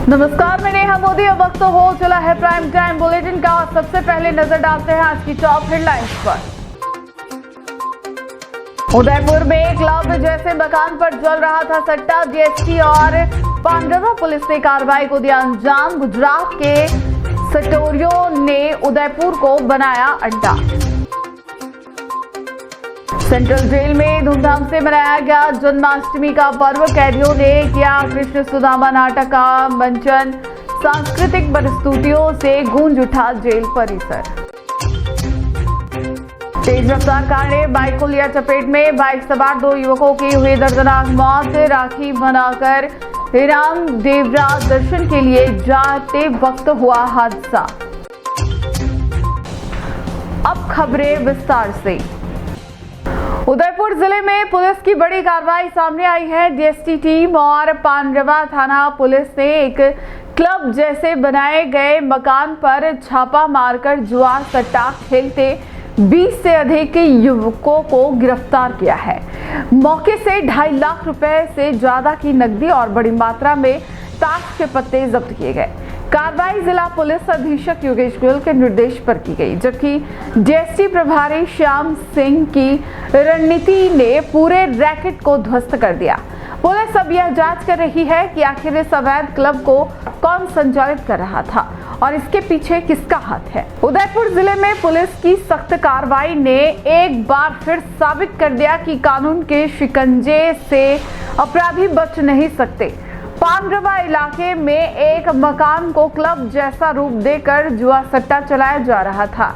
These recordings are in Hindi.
नमस्कार, मैं नेहा मोदी। अब वक्त तो हो चला है प्राइम टाइम बुलेटिन का। सबसे पहले नजर डालते हैं आज की टॉप हेडलाइंस पर। उदयपुर में क्लब जैसे मकान पर चल रहा था सट्टा। डीएसपी और पांडवा पुलिस ने कार्रवाई को दिया अंजाम। गुजरात के सटोरियों ने उदयपुर को बनाया अड्डा। सेंट्रल जेल में धूमधाम से मनाया गया जन्माष्टमी का पर्व। कैदियों ने किया कृष्ण सुदामा नाटक का मंचन। सांस्कृतिक प्रस्तुतियों से गूंज उठा जेल परिसर। तेज रफ्तार कार ने बाइक को लिया चपेट में। बाइक सवार 2 युवकों की हुई दर्दनाक मौत। राखी बनाकर राम देवरा दर्शन के लिए जाते वक्त हुआ हादसा। अब खबरें विस्तार से। उदयपुर जिले में पुलिस की बड़ी कार्रवाई सामने आई है। डीएसटी टीम और पांडवा थाना पुलिस ने एक क्लब जैसे बनाए गए मकान पर छापा मारकर जुआ सट्टा खेलते 20 से अधिक युवकों को गिरफ्तार किया है। मौके से 2.5 लाख रुपए से ज्यादा की नकदी और बड़ी मात्रा में ताश के पत्ते जब्त किए गए। कार्रवाई जिला पुलिस अधीक्षक योगेश गोयल के निर्देश पर की गई, जबकि डीएसपी प्रभारी श्याम सिंह की रणनीति ने पूरे रैकेट को ध्वस्त कर दिया। पुलिस अब यह जांच कर रही है कि आखिर इस अवैध क्लब को कौन संचालित कर रहा था और इसके पीछे किसका हाथ है। उदयपुर जिले में पुलिस की सख्त कार्रवाई ने एक बार फिर साबित कर दिया कि कानून के शिकंजे से अपराधी बच नहीं सकते। पांडवा इलाके में एक मकान को क्लब जैसा रूप देकर जुआ सट्टा चलाया जा रहा था।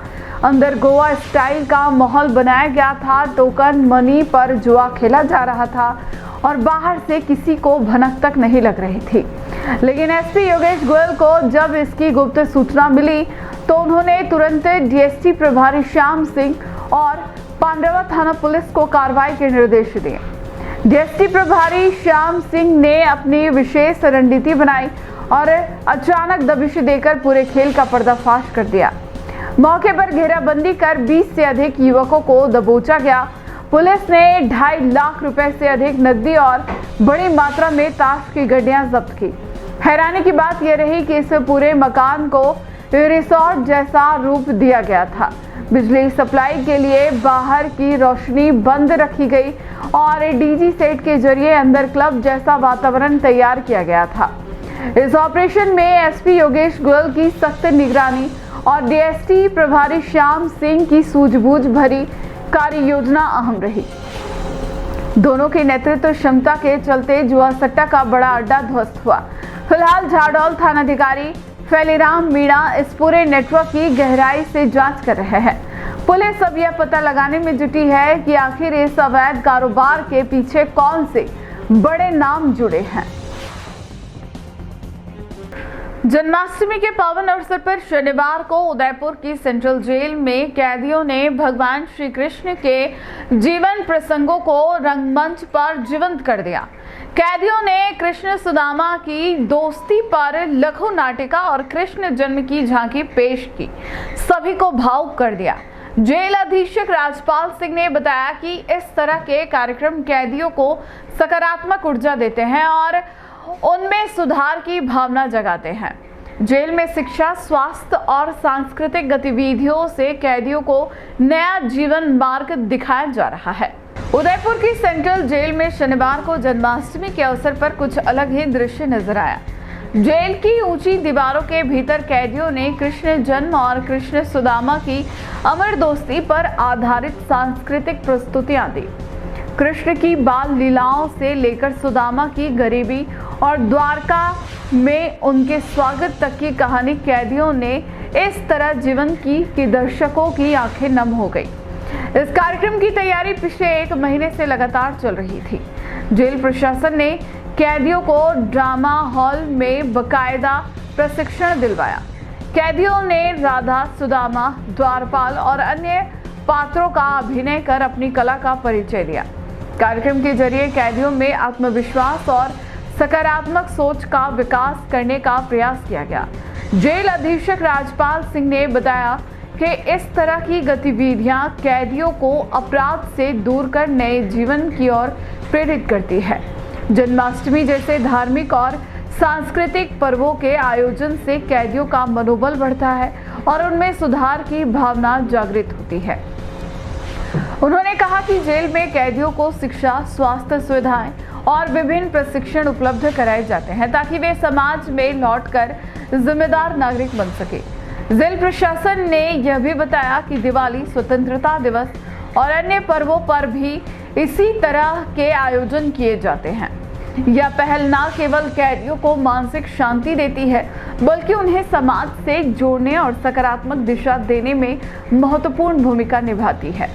अंदर गोवा स्टाइल का माहौल बनाया गया था। टोकन मनी पर जुआ खेला जा रहा था और बाहर से किसी को भनक तक नहीं लग रही थी। लेकिन एसपी योगेश गोयल को जब इसकी गुप्त सूचना मिली तो उन्होंने तुरंत डीएसपी प्रभारी श्याम सिंह और पांडवा थाना पुलिस को कार्रवाई के निर्देश दिए। डीएसपी प्रभारी श्याम सिंह ने अपनी विशेष रणनीति बनाई और अचानक दबिश देकर पूरे खेल का पर्दाफाश कर दिया। मौके पर घेराबंदी कर 20 से अधिक युवकों को दबोचा गया। पुलिस ने 2.5 लाख रुपए से अधिक नकदी और बड़ी मात्रा में ताश की गड्डियां जब्त की। हैरानी की बात यह रही कि इस पूरे मकान को रिसोर्ट जैसा रूप दिया गया था। बिजली सप्लाई के लिए बाहर की रोशनी बंद रखी गई और डीजी सेट के जरिए अंदर क्लब जैसा वातावरण तैयार किया गया था। इस ऑपरेशन में एसपी योगेश गोयल की सख्त निगरानी और डीएसपी प्रभारी श्याम सिंह की सूझबूझ भरी कार्य योजना अहम रही। दोनों की नेतृत्व क्षमता के चलते जुआ सट्टा का बड़ा अड्डा ध्वस्त हुआ। फिलहाल झाडोल थानाधिकारी फैलीराम मीणा इस पूरे नेटवर्क की गहराई से जांच कर रहे हैं। पुलिस अब यह पता लगाने में जुटी है कि आखिर इस अवैध कारोबार के पीछे कौन से बड़े नाम जुड़े हैं। जन्माष्टमी के पावन अवसर पर शनिवार को उदयपुर की सेंट्रल जेल में कैदियों ने भगवान श्री कृष्ण के जीवन प्रसंगों को रंगमंच पर जीवंत कर दिया। कैदियों ने कृष्ण सुदामा की दोस्ती पर लघु नाटिका और कृष्ण जन्म की झांकी पेश की, सभी को भावुक कर दिया। जेल अधीक्षक राजपाल सिंह ने बताया कि इस तरह के कार्यक्रम कैदियों को सकारात्मक ऊर्जा देते हैं और उनमें सुधार की भावना जगाते हैं। जेल में शिक्षा, स्वास्थ्य और सांस्कृतिक गतिविधियों से कैदियों को नया जीवन मार्ग दिखाया जा रहा है। उदयपुर की सेंट्रल जेल में शनिवार को जन्माष्टमी के अवसर पर कुछ अलग ही दृश्य नजर आया। जेल की ऊंची दीवारों के भीतर कैदियों ने कृष्ण जन्म और कृष्ण सुदामा की अमर दोस्ती पर आधारित सांस्कृतिक प्रस्तुतियां दी। कृष्ण की बाल लीलाओं से लेकर सुदामा की गरीबी और द्वारका में उनके स्वागत तक की कहानी कैदियों ने इस तरह जीवन की कि दर्शकों की आंखें नम हो गई। इस कार्यक्रम की तैयारी पिछले 1 महीने से लगातार चल रही थी। जेल प्रशासन ने कैदियों को ड्रामा हॉल में बकायदा प्रशिक्षण दिलवाया। कैदियों ने राधा, सुदामा, द्वारपाल और अन्य पात्रों का अभिनय कर अपनी कला का परिचय दिया। कार्यक्रम के जरिए कैदियों में आत्मविश्वास और सकारात्मक सोच का विकास करने का प्रयास किया गया। जेल अधीक्षक राजपाल सिंह ने बताया कि इस तरह की गतिविधियां कैदियों को अपराध से दूर कर नए जीवन की ओर प्रेरित करती है। जन्माष्टमी जैसे धार्मिक और सांस्कृतिक पर्वों के आयोजन से कैदियों का मनोबल बढ़ता है और उनमें सुधार की भावना जागृत होती है। उन्होंने कहा कि जेल में कैदियों को शिक्षा, स्वास्थ्य सुविधाएं और विभिन्न प्रशिक्षण उपलब्ध कराए जाते हैं ताकि वे समाज में लौटकर जिम्मेदार नागरिक बन सके। जेल प्रशासन ने यह भी बताया कि दिवाली, स्वतंत्रता दिवस और अन्य पर्वों पर भी इसी तरह के आयोजन किए जाते हैं। यह पहल न केवल कैदियों को मानसिक शांति देती है बल्कि उन्हें समाज से जोड़ने और सकारात्मक दिशा देने में महत्वपूर्ण भूमिका निभाती है।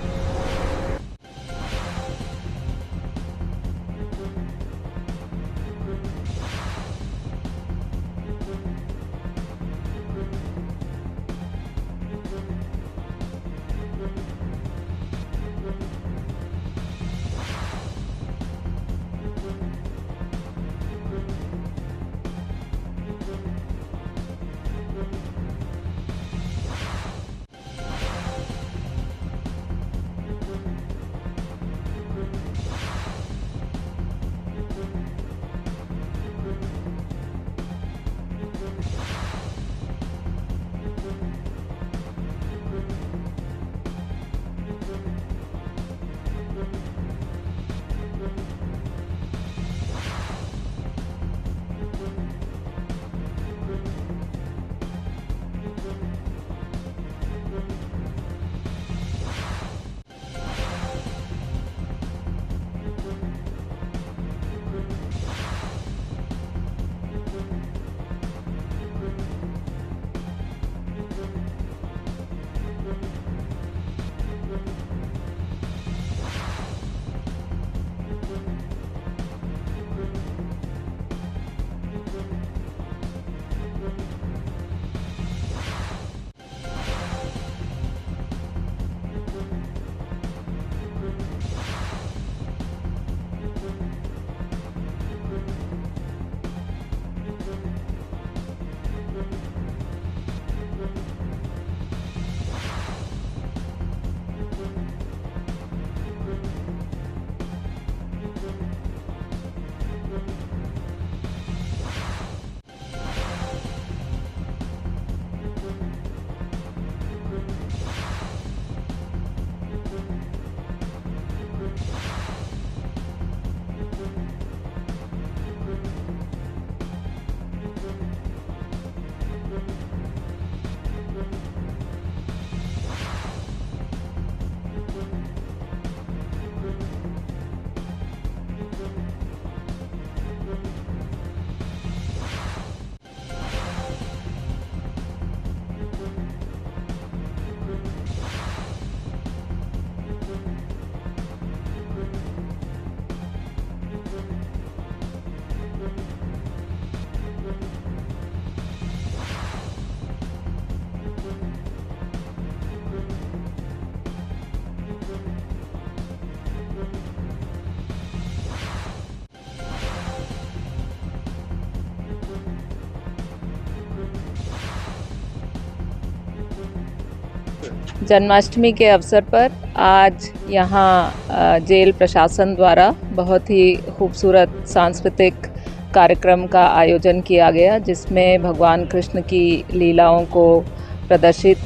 जन्माष्टमी के अवसर पर आज यहाँ जेल प्रशासन द्वारा बहुत ही खूबसूरत सांस्कृतिक कार्यक्रम का आयोजन किया गया, जिसमें भगवान कृष्ण की लीलाओं को प्रदर्शित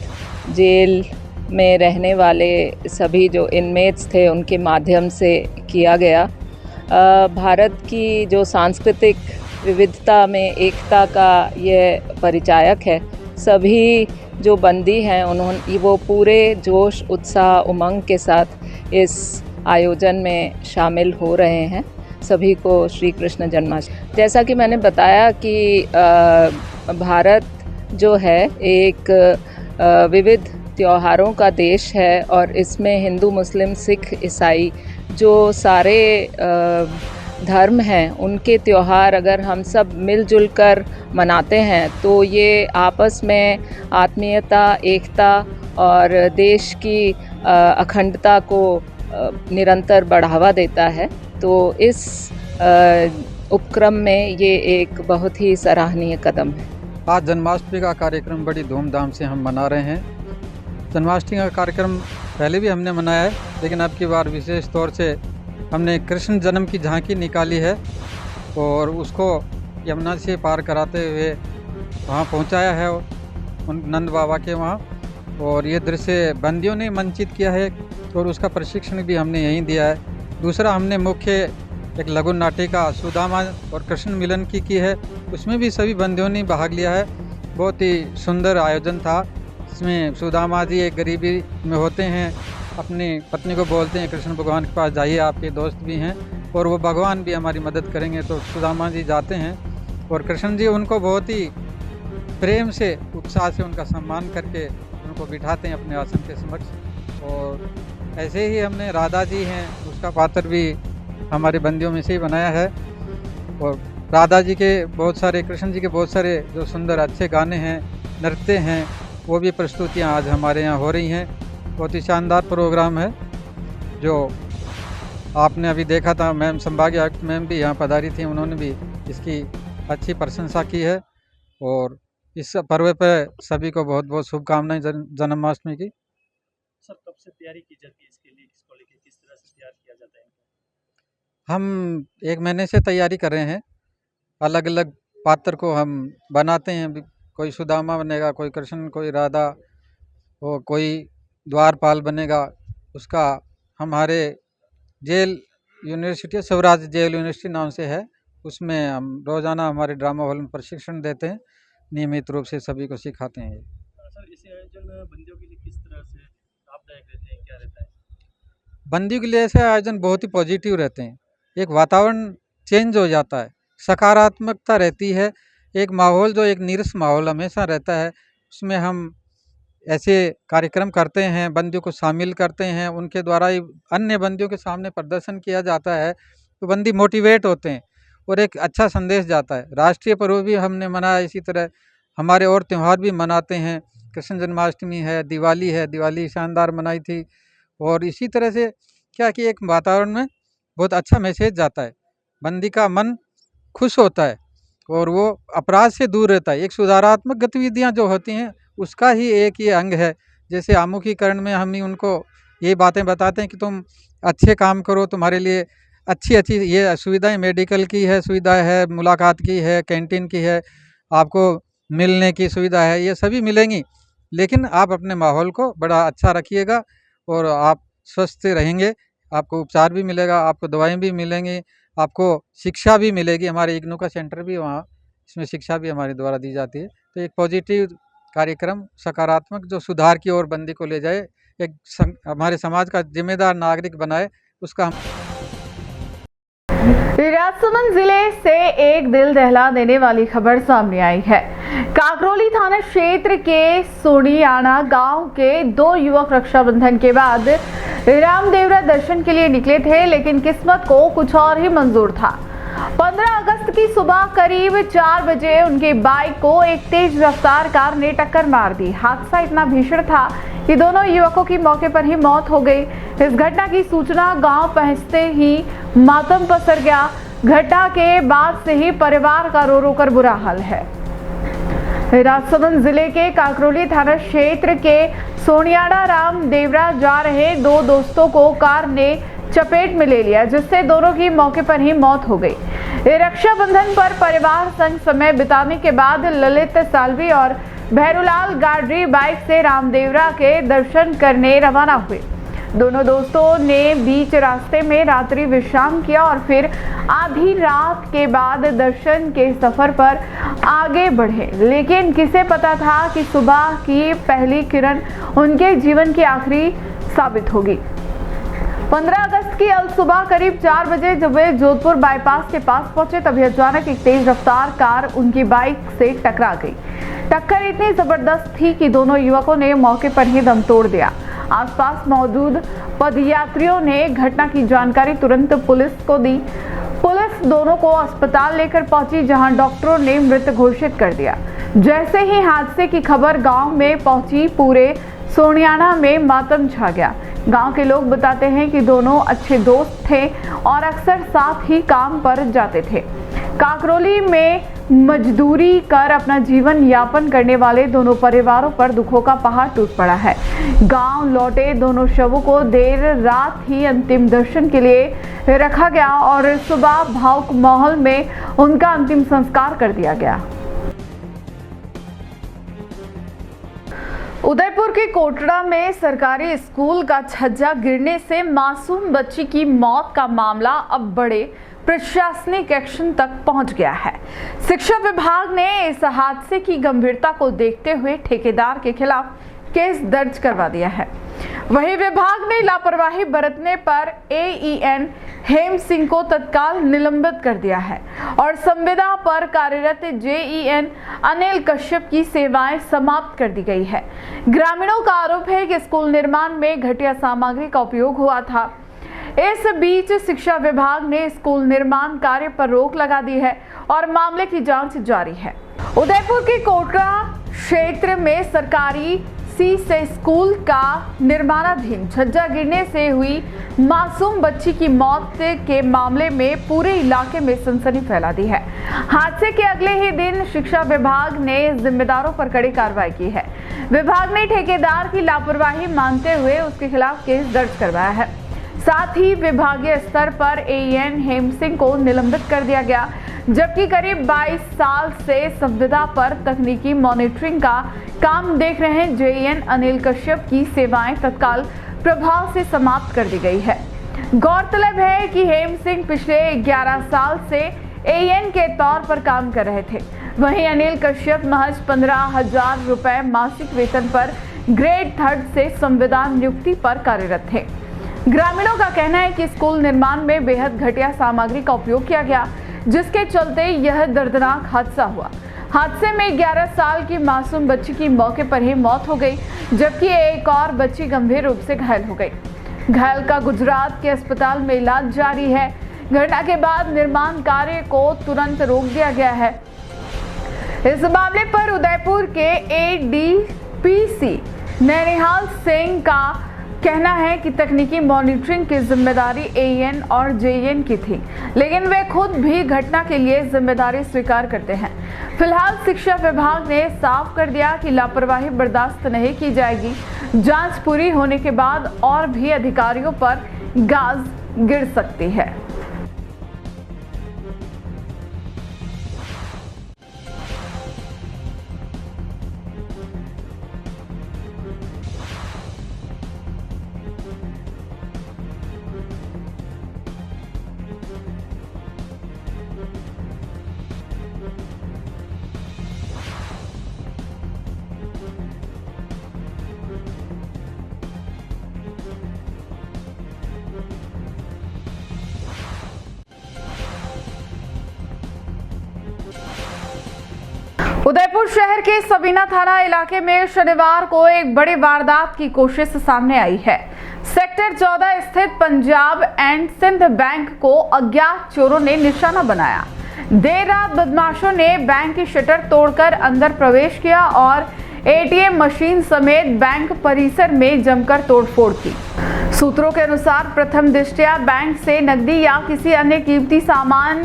जेल में रहने वाले सभी जो इनमेट्स थे उनके माध्यम से किया गया। भारत की जो सांस्कृतिक विविधता में एकता का ये परिचायक है। सभी जो बंदी हैं उन्होंने वो पूरे जोश, उत्साह, उमंग के साथ इस आयोजन में शामिल हो रहे हैं। सभी को श्री कृष्ण जन्माष्टमी। जैसा कि मैंने बताया कि भारत जो है एक विविध त्योहारों का देश है और इसमें हिंदू, मुस्लिम, सिख, ईसाई जो सारे धर्म हैं उनके त्यौहार अगर हम सब मिलजुल कर मनाते हैं तो ये आपस में आत्मीयता, एकता और देश की अखंडता को निरंतर बढ़ावा देता है। तो इस उपक्रम में ये एक बहुत ही सराहनीय कदम है। आज जन्माष्टमी का कार्यक्रम बड़ी धूमधाम से हम मना रहे हैं। जन्माष्टमी का कार्यक्रम पहले भी हमने मनाया है, लेकिन अब की बार विशेष तौर से हमने कृष्ण जन्म की झांकी निकाली है और उसको यमुना से पार कराते हुए वहाँ पहुँचाया है उन नंद बाबा के वहाँ। और ये दृश्य बंदियों ने मंचित किया है और उसका प्रशिक्षण भी हमने यहीं दिया है। दूसरा, हमने मुख्य एक लघु नाटिका सुदामा और कृष्ण मिलन की है, उसमें भी सभी बंदियों ने भाग लिया है। बहुत ही सुंदर आयोजन था। इसमें सुदामा जी एक गरीबी में होते हैं, अपनी पत्नी को बोलते हैं कृष्ण भगवान के पास जाइए, आपके दोस्त भी हैं और वो भगवान भी हमारी मदद करेंगे। तो सुदामा जी जाते हैं और कृष्ण जी उनको बहुत ही प्रेम से, उत्साह से उनका सम्मान करके उनको बिठाते हैं अपने आसन के समक्ष। और ऐसे ही हमने राधा जी हैं, उसका पात्र भी हमारे बंदियों में से ही बनाया है। और राधा जी के बहुत सारे, कृष्ण जी के बहुत सारे जो सुंदर अच्छे गाने हैं, नृत्य हैं, वो भी प्रस्तुतियाँ आज हमारे यहाँ हो रही हैं। बहुत ही शानदार प्रोग्राम है जो आपने अभी देखा था। मैम संभागीय आयुक्त मैम भी यहाँ पधारी थी, उन्होंने भी इसकी अच्छी प्रशंसा की है। और इस पर्व पर सभी को बहुत बहुत शुभकामनाएं जन्माष्टमी की। सर, कब से तैयारी की जाती है इसके लिए, इसको लेके किस तरह से तैयार किया जाता है? हम 1 महीने से तैयारी कर रहे हैं। अलग अलग पात्र को हम बनाते हैं, कोई सुदामा बनेगा, कोई कृष्ण, कोई राधा, और कोई द्वारपाल बनेगा। उसका हमारे jail university, Swaraj jail university नाम से है, उसमें हम रोज़ाना हमारे ड्रामा हॉल में प्रशिक्षण देते हैं, नियमित रूप से सभी को सिखाते हैं। सर, इस आयोजन बंदियों के लिए किस तरह से लाभदायक रहते हैं, क्या रहता है? बंदियों के लिए ऐसे आयोजन बहुत ही पॉजिटिव रहते हैं। एक वातावरण चेंज हो जाता है, सकारात्मकता रहती है। एक माहौल जो एक नीरस माहौल हमेशा रहता है, उसमें हम ऐसे कार्यक्रम करते हैं, बंदियों को शामिल करते हैं, उनके द्वारा ही अन्य बंदियों के सामने प्रदर्शन किया जाता है, तो बंदी मोटिवेट होते हैं और एक अच्छा संदेश जाता है। राष्ट्रीय पर्व भी हमने मनाया, इसी तरह हमारे और त्यौहार भी मनाते हैं। कृष्ण जन्माष्टमी है, दिवाली शानदार मनाई थी। और इसी तरह से क्या कि एक वातावरण में बहुत अच्छा मैसेज जाता है, बंदी का मन खुश होता है और वो अपराध से दूर रहता है। एक सुधारात्मक गतिविधियां जो होती हैं, उसका ही एक ये अंग है। जैसे आमुखीकरण में हम ही उनको ये बातें बताते हैं कि तुम अच्छे काम करो, तुम्हारे लिए अच्छी ये सुविधाएं, मेडिकल की है सुविधा है, मुलाकात की है, कैंटीन की है, आपको मिलने की सुविधा है, ये सभी मिलेंगी। लेकिन आप अपने माहौल को बड़ा अच्छा रखिएगा और आप स्वस्थ रहेंगे, आपको उपचार भी मिलेगा, आपको दवाएं भी मिलेंगी, आपको शिक्षा भी मिलेगी। हमारे इग्नू का सेंटर भी वहाँ, इसमें शिक्षा भी हमारे द्वारा दी जाती है। तो एक पॉजिटिव कार्यक्रम, सकारात्मक, जो सुधार की ओर बंदी को ले जाए, एक हमारे समाज का जिम्मेदार नागरिक बनाए, उसका हम। राजसमंद जिले से एक दिल दहला देने वाली खबर सामने आई है। काकरोली थाना क्षेत्र के सोनियाना गांव के 2 युवक रक्षाबंधन के बाद रामदेवरा दर्शन के लिए निकले थे, लेकिन किस्मत को कुछ और ही मंजूर था। 15 अगस्त की सुबह करीब 4 बजे उनकी बाइक को एक तेज रफ्तार कार ने टक्कर मार दी। हादसा इतना भीषण था कि दोनों युवकों की मौके पर ही मौत हो गई। इस घटना की सूचना गांव पहुंचते ही मातम पसर गया। घटना के बाद से ही परिवार का रो रो कर बुरा हाल है। राजसमंद जिले के काकरोली थाना क्षेत्र के सोनियाना रामदेवरा जा रहे 2 दोस्तों को कार ने चपेट में ले लिया, जिससे दोनों की मौके पर ही मौत हो गई। रक्षाबंधन पर परिवार संग समय बिताने के बाद ललित सालवी और भैरूलाल गाडरी बाइक से रामदेवरा के दर्शन करने रवाना हुए। दोनों दोस्तों ने बीच रास्ते में रात्रि विश्राम किया और फिर आधी रात के बाद दर्शन के सफर पर आगे बढ़े। लेकिन किसे पता था कि सुबह की पहली किरण उनके जीवन की आखिरी साबित होगी। 15 अगस्त की सुबह करीब 4 बजे जब वे जोधपुर बाईपास के पास पहुंचे, तभी अचानक एक तेज रफ्तार कार उनकी बाइक से टकरा गई। टक्कर इतनी जबरदस्त थी कि दोनों युवकों ने मौके पर ही दम तोड़ दिया। आसपास मौजूद पदयात्रियों ने घटना की जानकारी तुरंत पुलिस को दी। पुलिस दोनों को अस्पताल लेकर पहुंची, जहां डॉक्टरों ने मृत घोषित कर दिया। जैसे ही हादसे की खबर गांव में पहुंची, पूरे सोनियाना में मातम छा गया। गांव के लोग बताते हैं कि दोनों अच्छे दोस्त थे और अक्सर साथ ही काम पर जाते थे। काकरोली में मजदूरी कर अपना जीवन यापन करने वाले दोनों परिवारों पर दुखों का पहाड़ टूट पड़ा है। गांव लौटे दोनों शवों को देर रात ही अंतिम दर्शन के लिए रखा गया और सुबह भावुक माहौल में उनका अंतिम संस्कार कर दिया गया। उदयपुर के कोटड़ा में सरकारी स्कूल का छज्जा गिरने से मासूम बच्ची की मौत का मामला अब बड़े प्रशासनिक एक्शन तक पहुंच गया है। शिक्षा विभाग ने इस हादसे की गंभीरता को देखते हुए ठेकेदार के खिलाफ केस दर्ज करवा दिया है। वहीं विभाग ने लापरवाही बरतने पर AEN हेम सिंह को तत्काल निलंबित कर दिया है और संविदा पर कार्यरत JEN अनिल कश्यप की सेवाएं समाप्त कर दी गई है। ग्रामीणों का आरोप है कि स्कूल निर्माण में घटिया सामग्री का उपयोग हुआ था। इस बीच शिक्षा विभाग ने स्कूल निर्माण कार्य पर रोक लगा दी है और मामले की जांच जारी है। उदयपुर के कोटड़ा क्षेत्र में सरकारी से स्कूल का निर्माणाधीन छज्जा गिरने से हुई मासूम बच्ची की मौत के मामले में पूरे इलाके में सनसनी फैला दी है। हादसे के अगले ही दिन शिक्षा विभाग ने जिम्मेदारों पर कड़ी कार्रवाई की है। विभाग ने ठेकेदार की लापरवाही मानते हुए उसके खिलाफ केस दर्ज करवाया है। साथ ही विभागीय स्तर पर AEN हेम सिंह को निलंबित कर दिया गया, जबकि करीब 22 साल से संविदा पर तकनीकी मॉनिटरिंग का काम देख रहे JEN अनिल कश्यप की सेवाएं तत्काल प्रभाव से समाप्त कर दी गई है। गौरतलब है कि हेम सिंह पिछले 11 साल से AEN के तौर पर काम कर रहे थे। वहीं अनिल कश्यप महज 15,000 रुपए मासिक वेतन पर ग्रेड 3 से संविदा नियुक्ति पर कार्यरत थे। ग्रामीणों का कहना है कि स्कूल निर्माण में बेहद घटिया सामग्री का उपयोग किया गया, जिसके चलते यह दर्दनाक हादसा हुआ। हादसे में 11 साल की मासूम बच्ची की मौके पर ही मौत हो गई, जबकि एक और बच्ची गंभीर रूप से घायल हो गई। घायल का गुजरात के अस्पताल में इलाज जारी है। घटना के बाद निर्माण कार्य को तुरंत रोक दिया गया है। इस मामले पर उदयपुर के ADPC नैनिहाल सिंह का कहना है कि तकनीकी मॉनिटरिंग की जिम्मेदारी AEN और JEN की थी, लेकिन वे खुद भी घटना के लिए जिम्मेदारी स्वीकार करते हैं। फिलहाल शिक्षा विभाग ने साफ कर दिया कि लापरवाही बर्दाश्त नहीं की जाएगी। जांच पूरी होने के बाद और भी अधिकारियों पर गाज गिर सकती है। उदयपुर शहर के सबीना थाना इलाके में शनिवार को एक बड़ी वारदात की कोशिश सामने आई है। सेक्टर 14 स्थित पंजाब एंड सिंध बैंक को अज्ञात चोरों ने निशाना बनाया। देर रात बदमाशों ने बैंक की शटर तोड़कर अंदर प्रवेश किया और ATM मशीन समेत बैंक परिसर में जमकर तोड़फोड़ की। सूत्रों के अनुसार प्रथम दृष्टया बैंक से नकदी या किसी अन्य कीमती सामान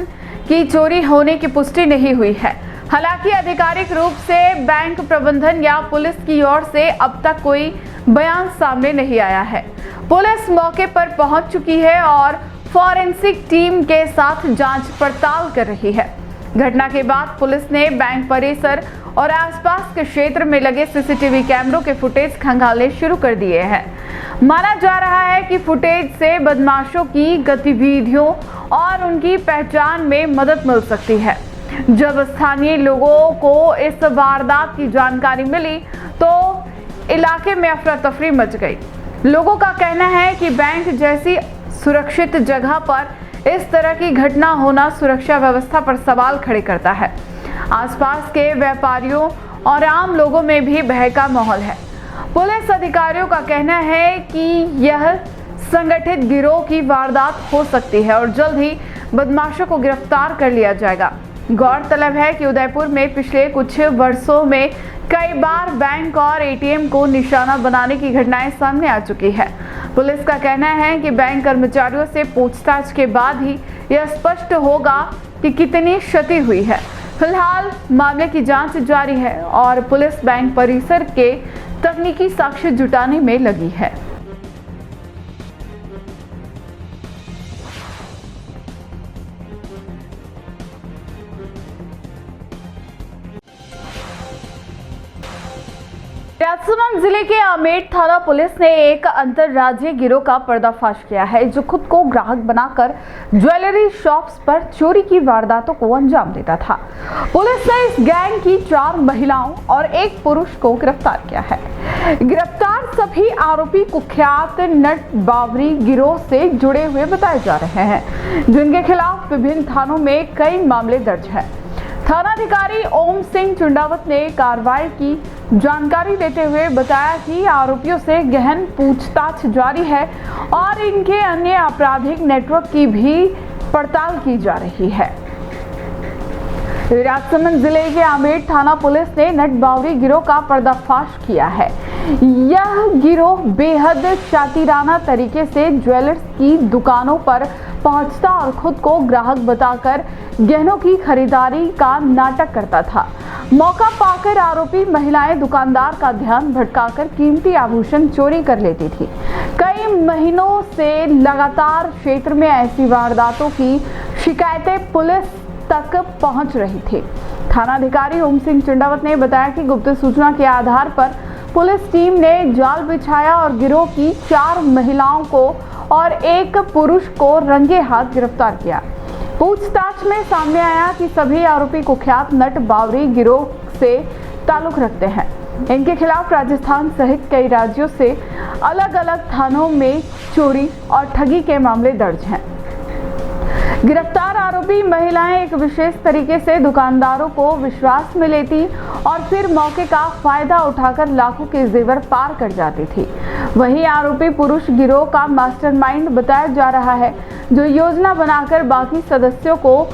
की चोरी होने की पुष्टि नहीं हुई है। हालांकि आधिकारिक रूप से बैंक प्रबंधन या पुलिस की ओर से अब तक कोई बयान सामने नहीं आया है। पुलिस मौके पर पहुंच चुकी है और फॉरेंसिक टीम के साथ जांच पड़ताल कर रही है। घटना के बाद पुलिस ने बैंक परिसर और आसपास के क्षेत्र में लगे CCTV कैमरों के फुटेज खंगालने शुरू कर दिए हैं। माना जा रहा है कि फुटेज से बदमाशों की गतिविधियों और उनकी पहचान में मदद मिल सकती है। जब स्थानीय लोगों को इस वारदात की जानकारी मिली तो इलाके में अफरा तफरी मच गई। लोगों का कहना है कि बैंक जैसी सुरक्षित जगह पर इस तरह की घटना होना सुरक्षा व्यवस्था पर सवाल खड़े करता है। आसपास के व्यापारियों और आम लोगों में भी भय का माहौल है। पुलिस अधिकारियों का कहना है कि यह संगठित गिरोह की वारदात हो सकती है और जल्द ही बदमाशों को गिरफ्तार कर लिया जाएगा। गौरतलब है कि उदयपुर में पिछले कुछ वर्षों में कई बार बैंक और ATM को निशाना बनाने की घटनाएं सामने आ चुकी है। पुलिस का कहना है कि बैंक कर्मचारियों से पूछताछ के बाद ही यह स्पष्ट होगा कि कितनी क्षति हुई है। फिलहाल मामले की जांच जारी है और पुलिस बैंक परिसर के तकनीकी साक्ष्य जुटाने में लगी है। राजसमंद जिले के आमेर थाना पुलिस ने एक अंतरराज्यीय गिरोह का पर्दाफाश किया है जो खुद को ग्राहक बनाकर ज्वेलरी शॉप्स पर चोरी की वारदातों को अंजाम देता था। पुलिस ने इस गैंग की 4 महिलाओं और 1 पुरुष को गिरफ्तार किया है। गिरफ्तार सभी आरोपी कुख्यात नट बावरी गिरोह से जुड़े हुए बताए जा रहे हैं, जिनके खिलाफ विभिन्न थानों में कई मामले दर्ज हैं। थानाधिकारी ओम सिंह चुंडावत ने कार्रवाई की जानकारी देते हुए बताया कि आरोपियों से गहन पूछताछ जारी है और इनके अन्य आपराधिक नेटवर्क की भी पड़ताल की जा रही है। राजसमंद जिले के आमेर थाना पुलिस ने नट बावरी गिरोह का पर्दाफाश किया है। यह गिरोह बेहद शातिराना तरीके से ज्वेलर्स की दुकानों पर पहुंचता और खुद को ग्राहक बताकर गहनों की खरीदारी का नाटक करता था। मौका पाकर आरोपी महिलाएं दुकानदार का ध्यान भटकाकर कीमती आभूषण चोरी कर लेती थी। कई महीनों से लगातार क्षेत्र में ऐसी वारदातों की शिकायतें पुलिस तक पहुंच रही थी। थानाधिकारी ओम सिंह चुंडावत ने बताया कि गुप्त सूचना के आधार पर पुलिस टीम ने जाल बिछाया और गिरोह की 4 महिलाओं को और 1 पुरुष को रंगे हाथ गिरफ्तार किया। पूछताछ में सामने आया कि सभी आरोपी कुख्यात नट बावरी गिरोह से ताल्लुक रखते हैं। इनके खिलाफ राजस्थान सहित कई राज्यों से अलग अलग थानों में चोरी और ठगी के मामले दर्ज हैं। गिरफ्तार आरोपी महिलाएं एक विशेष तरीके से दुकानदारों को विश्वास में लेती और फिर मौके का फायदा उठाकर लाखों के जेवर पार कर जाती थी। वहीं आरोपी पुरुष गिरोह का मास्टरमाइंड बताया जा रहा है, जो योजना बनाकर बाकी सदस्यों को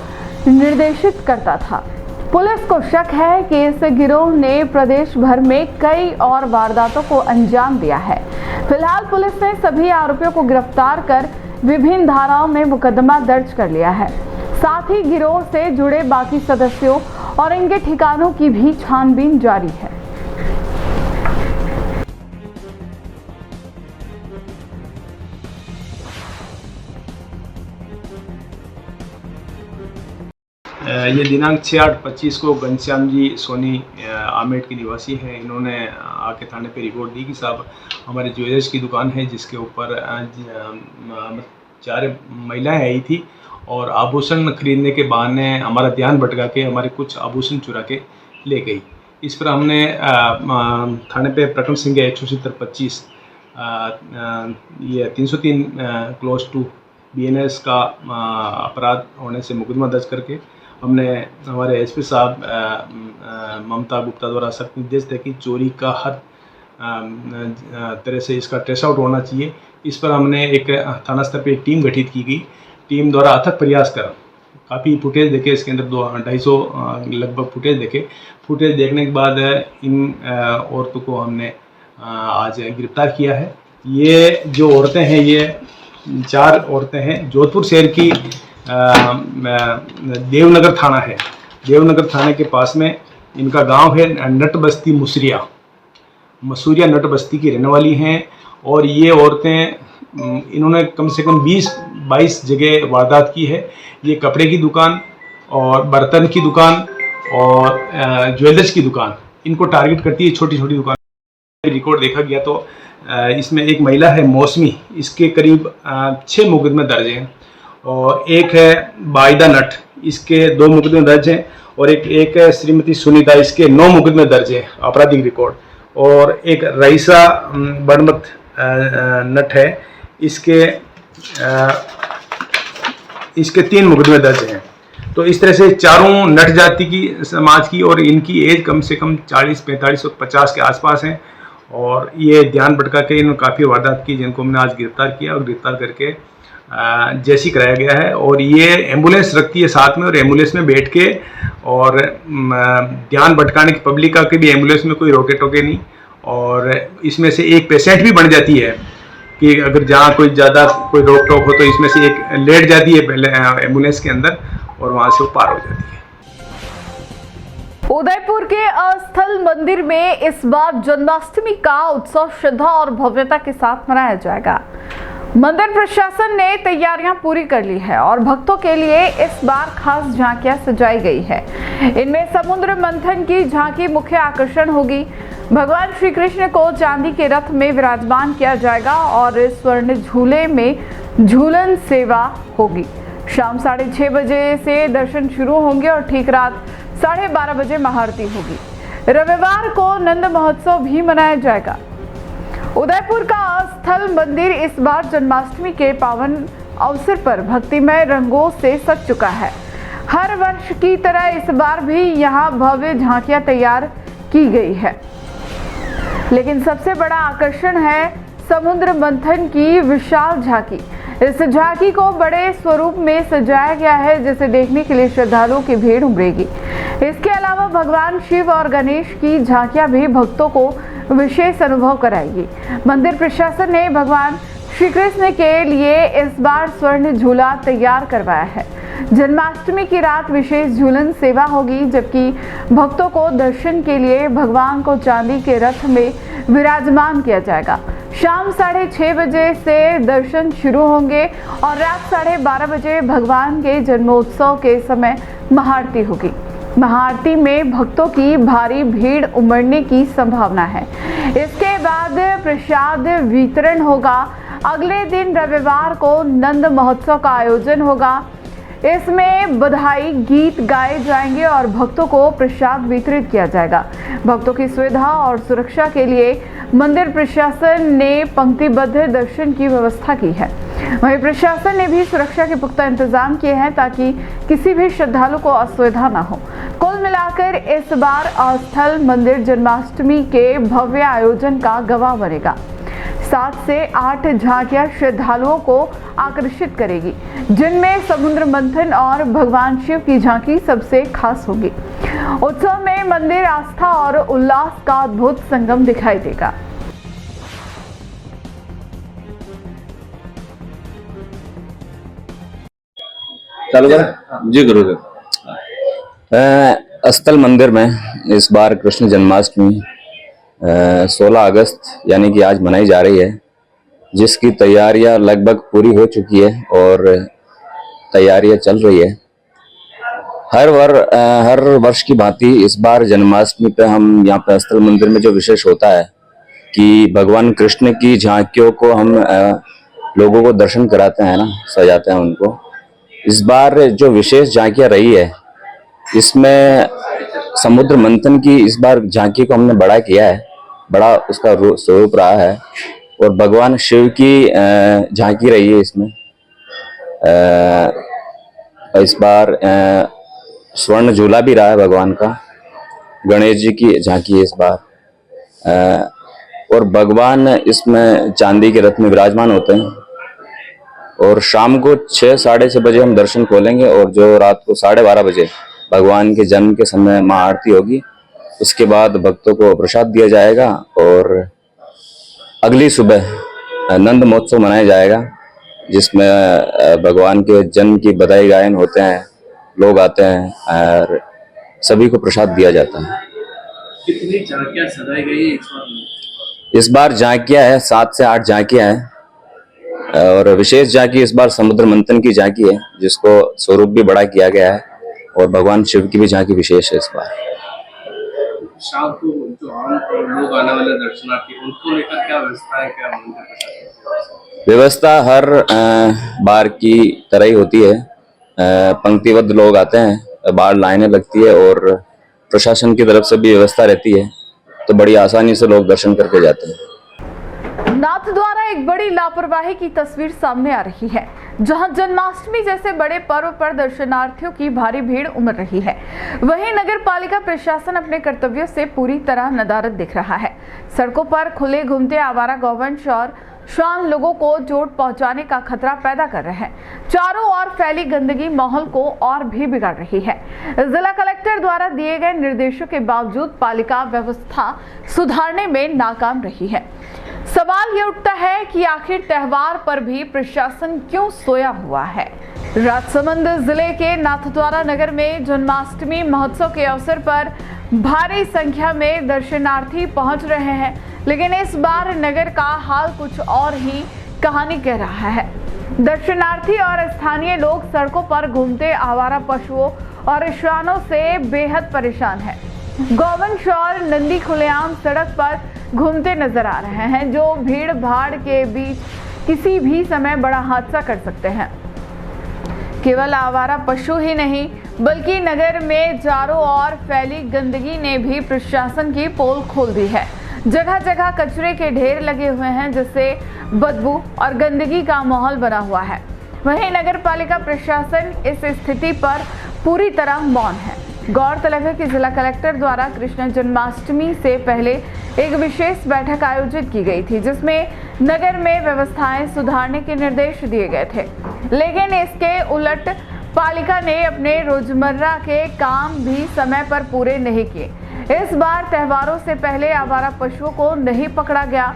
निर्देशित करता था। पुलिस को शक है कि इस गिरोह ने प्रदेश भर में कई और वारदातों को अंजाम दिया है। फिलहाल पुलिस ने सभी आरोपियों को गिरफ्तार कर विभिन्न धाराओं में मुकदमा दर्ज कर लिया है। साथ ही गिरोह से जुड़े बाकी सदस्यों और इनके ठिकानों की भी छानबीन जारी है। ये दिनांक 6/8/25 को घनश्याम जी सोनी आमेर के निवासी हैं। इन्होंने आके थाने पे रिपोर्ट दी कि साहब हमारे ज्वेलर्स की दुकान है जिसके ऊपर 4 महिलाएं आई थी और आभूषण खरीदने के बहाने हमारा ध्यान भटका के हमारे कुछ आभूषण चुरा के ले गई। इस पर हमने थाने पे प्रकरण संख्या 170/25 ये 303 क्लोज टू BNS का अपराध होने से मुकदमा दर्ज करके हमने हमारे SP साहब ममता गुप्ता द्वारा सख्त निर्देश थे कि चोरी का हर तरह से इसका ट्रेस आउट होना चाहिए। इस पर हमने एक थाना स्तर पे एक टीम गठित की गई। टीम द्वारा अथक प्रयास कर काफ़ी फुटेज देखे, इसके अंदर 250 लगभग फुटेज देखे। फुटेज देखने के बाद इन औरतों को हमने आज गिरफ्तार किया है। ये जो औरतें हैं ये 4 औरतें हैं। जोधपुर शहर की देवनगर थाना है। देवनगर थाने के पास में इनका गांव है नट बस्ती मसूरिया नट बस्ती की रहने वाली हैं। और ये औरतें इन्होंने कम से कम 20-22 जगह वारदात की है। ये कपड़े की दुकान और बर्तन की दुकान और ज्वेलर्स की दुकान इनको टारगेट करती है, छोटी छोटी दुकान। रिकॉर्ड देखा गया तो इसमें एक महिला है मौसमी, इसके करीब 6 मुकदमे दर्ज हैं और एक है बाइदा नट, इसके 2 मुकदमे दर्ज हैं और एक है श्रीमती सुनीता, इसके 9 मुकदमे दर्ज हैं आपराधिक रिकॉर्ड। और एक रईसा बड़मत नट है, इसके 3 मुकदमे दर्ज हैं। तो इस तरह से चारों नट जाति की समाज की और इनकी एज कम से कम 40, 45 और 50 के आसपास हैं। और ये ध्यान भटका के इन्होंने काफ़ी वारदात की, जिनको हमने आज गिरफ्तार किया और गिरफ्तार करके जैसी कराया गया है। और ये एम्बुलेंस रखती है साथ में और एम्बुलेंस में बैठ के और ध्यान भटकाने की पब्लिक का भी एम्बुलेंस में कोई रोके टोके नहीं। और इसमें से एक पेशेंट भी बन जाती है कि अगर जहाँ कोई ज़्यादा कोई रोक टोक हो तो इसमें से एक लेट जाती है पहले एम्बुलेंस के अंदर और वहाँ से वो पार हो जाती है। उदयपुर के अस्थल मंदिर में इस बार जन्माष्टमी का उत्सव श्रद्धा और भव्यता के साथ मनाया जाएगा। मंदिर प्रशासन ने तैयारियां पूरी कर ली है और भक्तों के लिए इस बार खास झांकियां सजाई गई है। इनमें समुद्र मंथन की झांकी मुख्य आकर्षण होगी। भगवान श्री कृष्ण को चांदी के रथ में विराजमान किया जाएगा और स्वर्ण झूले में झूलन सेवा होगी। शाम 6:30 बजे से दर्शन शुरू होंगे और ठीक रात 12:30 बजे महाआरती होगी। रविवार को नंद महोत्सव भी मनाया जाएगा। उदयपुर का स्थल मंदिर इस बार जन्माष्टमी के पावन अवसर पर भक्तिमय रंगों से सज चुका है। हर वर्ष की तरह इस बार भी यहां भव्य झांकियां तैयार की गई है, लेकिन सबसे बड़ा आकर्षण है समुद्र मंथन की विशाल झांकी। इस झांकी को बड़े स्वरूप में सजाया गया है, जिसे देखने के लिए श्रद्धालुओं की भीड़ उमड़ेगी। इसके अलावा भगवान शिव और गणेश की झांकियां भी भक्तों को विशेष अनुभव कराएगी। मंदिर प्रशासन ने भगवान श्री कृष्ण के लिए इस बार स्वर्ण झूला तैयार करवाया है। जन्माष्टमी की रात विशेष झूलन सेवा होगी, जबकि भक्तों को दर्शन के लिए भगवान को चांदी के रथ में विराजमान किया जाएगा। शाम 6:30 बजे से दर्शन शुरू होंगे और रात 12:30 बजे भगवान के जन्मोत्सव के समय महाआरती होगी। महाआरती में भक्तों की भारी भीड़ उमड़ने की संभावना है। इसके बाद प्रसाद वितरण होगा। अगले दिन रविवार को नंद महोत्सव का आयोजन होगा। इसमें बधाई गीत गाए जाएंगे और भक्तों को प्रसाद वितरित किया जाएगा। भक्तों की सुविधा और सुरक्षा के लिए मंदिर प्रशासन ने पंक्तिबद्ध दर्शन की व्यवस्था की है। वहीं प्रशासन ने भी सुरक्षा के पुख्ता इंतजाम किए हैं ताकि किसी भी श्रद्धालु को असुविधा न हो। कुल मिलाकर इस बार स्थल मंदिर जन्माष्टमी के भव्य आयोजन का गवाह बनेगा। 7 से 8 झांकियां श्रद्धालुओं को आकर्षित करेगी, जिनमें समुद्र मंथन और भगवान शिव की झांकी सबसे खास होगी। उत्सव में मंदिर आस्था और उल्लास का अद्भुत संगम दिखाई देगा। जी गुरुदेव। स्थल मंदिर में इस बार कृष्ण जन्माष्टमी 16 अगस्त यानी कि आज मनाई जा रही है, जिसकी तैयारियां लगभग पूरी हो चुकी है और तैयारियां चल रही है। हर वर्ष की भांति इस बार जन्माष्टमी पे हम यहाँ पे स्थल मंदिर में जो विशेष होता है कि भगवान कृष्ण की झांकियों को हम लोगों को दर्शन कराते हैं ना, सजाते हैं उनको। इस बार जो विशेष झांकियां रही है, इसमें समुद्र मंथन की इस बार झांकी को हमने बड़ा किया है, बड़ा उसका स्वरूप रहा है और भगवान शिव की झांकी रही है इसमें। इस बार स्वर्ण झूला भी रहा है भगवान का, गणेश जी की झांकी है इस बार और भगवान इसमें चांदी के रथ में विराजमान होते हैं। और शाम को 6 साढ़े 6 बजे हम दर्शन खोलेंगे और जो रात को 12:30 बजे भगवान के जन्म के समय महाआरती होगी। उसके बाद भक्तों को प्रसाद दिया जाएगा और अगली सुबह नंद महोत्सव मनाया जाएगा, जिसमें भगवान के जन्म की बधाई गायन होते हैं, लोग आते हैं और सभी को प्रसाद दिया जाता है। कितनी झांकियां सजाई गई है इस बार झांकियां है, 7 से 8 झांकियां हैं और विशेष झांकी इस बार समुद्र मंथन की झांकी है, जिसको स्वरूप भी बड़ा किया गया है और भगवान शिव की भी झांकी विशेष है इस बार। शाम को जो आम लोग आने वाले दर्शनार्थी उनको लेकर क्या व्यवस्था है, क्या मंदिर प्रशासन? व्यवस्था हर बार की तरह ही होती है। पंक्तिबद्ध लोग आते हैं, बाहर लाइनें लगती है और प्रशासन की तरफ से भी व्यवस्था रहती है, तो बड़ी आसानी से लोग दर्शन करके जाते हैं। नाथ द्वारा एक बड़ी लापरवाही की तस्वीर सामने आ रही है, जहां जन्माष्टमी जैसे बड़े पर्व पर दर्शनार्थियों की भारी भीड़ उमड़ रही है। वहीं नगर पालिका प्रशासन अपने कर्तव्यों से पूरी तरह नदारद दिख रहा है। सड़कों पर खुले घूमते आवारा गौवंश और श्वान लोगों को चोट पहुंचाने का खतरा पैदा कर रहे हैं। चारों ओर फैली गंदगी माहौल को और भी बिगाड़ रही है। जिला कलेक्टर द्वारा दिए गए निर्देशों के बावजूद पालिका व्यवस्था सुधारने में नाकाम रही है। सवाल ये उठता है कि आखिर त्योहार पर भी प्रशासन क्यों सोया हुआ है। राजसमंद जिले के नाथद्वारा नगर में जन्माष्टमी महोत्सव के अवसर पर भारी संख्या में दर्शनार्थी पहुंच रहे हैं, लेकिन इस बार नगर का हाल कुछ और ही कहानी कह रहा है। दर्शनार्थी और स्थानीय लोग सड़कों पर घूमते आवारा पशुओं और श्वानों से बेहद परेशान हैं। गौवंश और नंदी खुलेआम सड़क पर घूमते नजर आ रहे हैं, जो भीड़ भाड़ के बीच किसी भी समय बड़ा हादसा कर सकते हैं। केवल आवारा पशु ही नहीं, बल्कि नगर में चारों ओर फैली गंदगी ने भी प्रशासन की पोल खोल दी है। जगह जगह कचरे के ढेर लगे हुए हैं, जिससे बदबू और गंदगी का माहौल बना हुआ है। वहीं नगर पालिका प्रशासन इस स्थिति पर पूरी तरह मौन है। गौरतलब है कि जिला कलेक्टर द्वारा कृष्ण जन्माष्टमी से पहले एक विशेष बैठक आयोजित की गई थी, जिसमें नगर में व्यवस्थाएं सुधारने के निर्देश दिए गए थे। लेकिन इसके उलट पालिका ने अपने रोजमर्रा के काम भी समय पर पूरे नहीं किए। इस बार त्योहारों से पहले आवारा पशुओं को नहीं पकड़ा गया,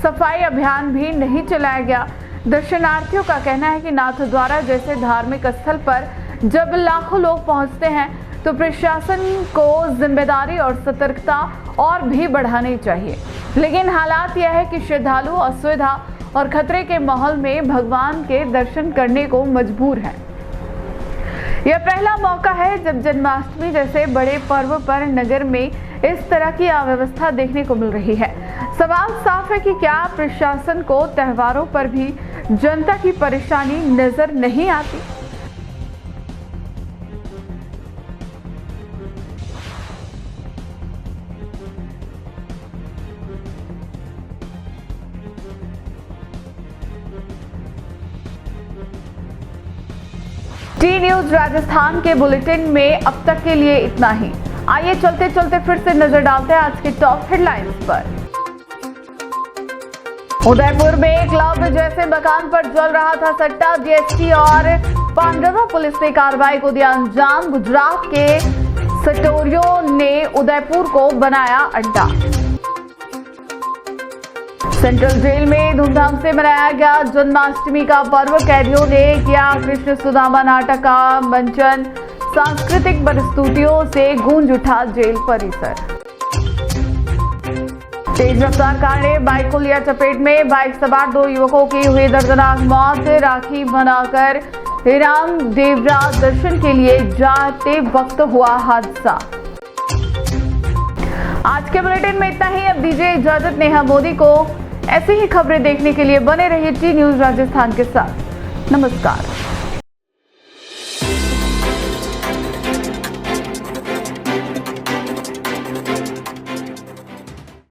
सफाई अभियान भी नहीं चलाया गया। दर्शनार्थियों का कहना है कि नाथद्वारा जैसे धार्मिक स्थल पर जब लाखों लोग पहुंचते हैं, तो प्रशासन को जिम्मेदारी और सतर्कता और भी बढ़ानी चाहिए। लेकिन हालात यह है कि श्रद्धालु असुविधा और खतरे के माहौल में भगवान के दर्शन करने को मजबूर हैं। यह पहला मौका है जब जन्माष्टमी जैसे बड़े पर्व पर नगर में इस तरह की अव्यवस्था देखने को मिल रही है। सवाल साफ है कि क्या प्रशासन को त्योहारों पर भी जनता की परेशानी नजर नहीं आती? टी न्यूज राजस्थान के बुलेटिन में अब तक के लिए इतना ही। आइए चलते चलते फिर से नजर डालते हैं आज की टॉप हेडलाइंस पर। उदयपुर में क्लब जैसे मकान पर चल रहा था सट्टा। डीएसटी और पांडवा पुलिस ने कार्रवाई को दिया अंजाम। गुजरात के सटोरियों ने उदयपुर को बनाया अड्डा। सेंट्रल जेल में धूमधाम से मनाया गया जन्माष्टमी का पर्व। कैदियों ने किया कृष्ण सुदामा नाटक का मंचन। सांस्कृतिक प्रस्तुतियों से गूंज उठा जेल परिसर। तेज रफ्तार कार ने बाइक को लिया चपेट में। बाइक सवार 2 युवकों की हुई दर्दनाक मौत। राखी बनाकर राम देवरा दर्शन के लिए जाते वक्त हुआ हादसा। आज के बुलेटिन में इतना ही। अब दीजिए इजाजत नेहा मोदी को। ऐसी ही खबरें देखने के लिए बने रहिए टी न्यूज राजस्थान के साथ। नमस्कार।